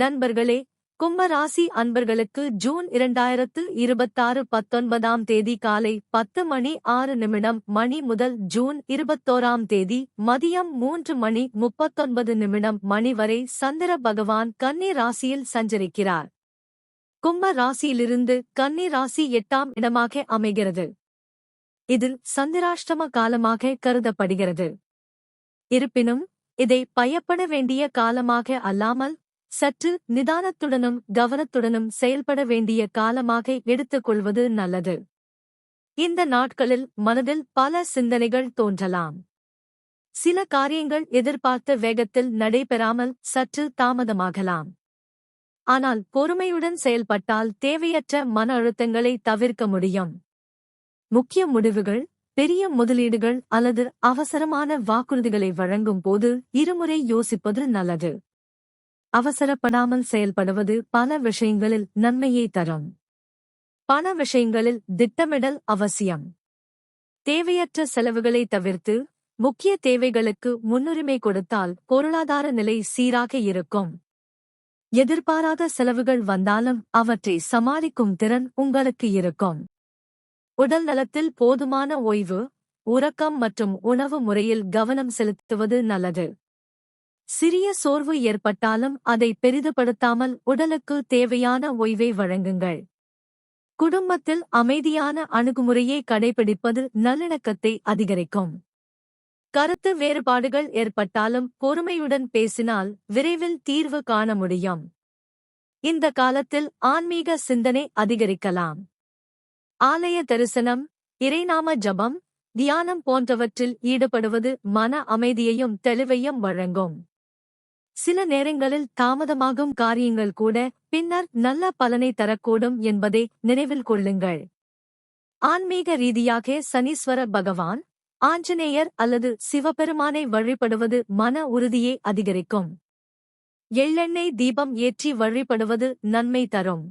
நண்பர்களே, கும்ப ராசி அன்பர்களுக்கு ஜூன் 2026 19ஆம் தேதி காலை 10:06 முதல் ஜூன் 21ஆம் தேதி மதியம் 3:39 வரை சந்திர பகவான் கன்னி ராசியில் சஞ்சரிக்கிறார். கும்ப ராசியிலிருந்து கன்னி ராசி 8ஆம் இடமாக அமைகிறது. இதில் சந்திராஷ்டம காலமாக கருதப்படுகிறது. இருப்பினும் இதை பயப்பட வேண்டிய காலமாக அல்லாமல் சற்று நிதானத்துடனும் கவனத்துடனும் செயல்பட வேண்டிய காலமாக எடுத்துக்கொள்வது நல்லது. இந்த நாட்களில் மனதில் பல சிந்தனைகள் தோன்றலாம். சில காரியங்கள் எதிர்பார்த்த வேகத்தில் நடைபெறாமல் சற்று தாமதமாகலாம். ஆனால் பொறுமையுடன் செயல்பட்டால் தேவையற்ற மன அழுத்தங்களை தவிர்க்க முடியும். முக்கிய முடிவுகள், பெரிய முதலீடுகள் அல்லது அவசரமான வாக்குறுதிகளை வழங்கும் போது இருமுறை யோசிப்பது நல்லது. அவசரப்படாமல் செயல்படுவது பல விஷயங்களில் நன்மையை தரும். பண விஷயங்களில் திட்டமிடல் அவசியம். தேவையற்ற செலவுகளை தவிர்த்து முக்கிய தேவைகளுக்கு முன்னுரிமை கொடுத்தால் பொருளாதார நிலை சீராக இருக்கும். எதிர்பாராத செலவுகள் வந்தாலும் அவற்றை சமாளிக்கும் திறன் உங்களுக்கு இருக்கும். உடல் நலத்தில் போதுமான ஓய்வு, உறக்கம் மற்றும் உணவு முறையில் கவனம் செலுத்துவது நல்லது. சிறிய சோர்வு ஏற்பட்டாலும் அதை பெரிதுபடுத்தாமல் உடலுக்கு தேவையான ஓய்வை வழங்குங்கள். குடும்பத்தில் அமைதியான அணுகுமுறையை கடைபிடிப்பது நல்லிணக்கத்தை அதிகரிக்கும். கருத்து வேறுபாடுகள் ஏற்பட்டாலும் பொறுமையுடன் பேசினால் விரைவில் தீர்வு காண முடியும். இந்த காலத்தில் ஆன்மீக சிந்தனை அதிகரிக்கலாம். ஆலய தரிசனம், இறைநாம ஜபம், தியானம் போன்றவற்றில் ஈடுபடுவது மன அமைதியையும் தெளிவையும் வழங்கும். சில நேரங்களில் தாமதமாகும் காரியங்கள் கூட பின்னர் நல்ல பலனை தரக்கூடும் என்பதை நினைவில் கொள்ளுங்கள். ஆன்மீக ரீதியாக சனீஸ்வர பகவான், ஆஞ்சநேயர் அல்லது சிவபெருமானை வழிபடுவது மன உறுதியை அதிகரிக்கும். எள்ளெண்ணெய் தீபம் ஏற்றி வழிபடுவது நன்மை தரும்.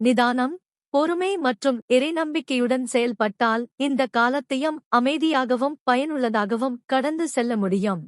நிதானம், பொறுமை மற்றும் இறைநம்பிக்கையுடன் செயல்பட்டால் இந்த காலத்தையும் அமைதியாகவும் பயனுள்ளதாகவும் கடந்து செல்ல முடியும்.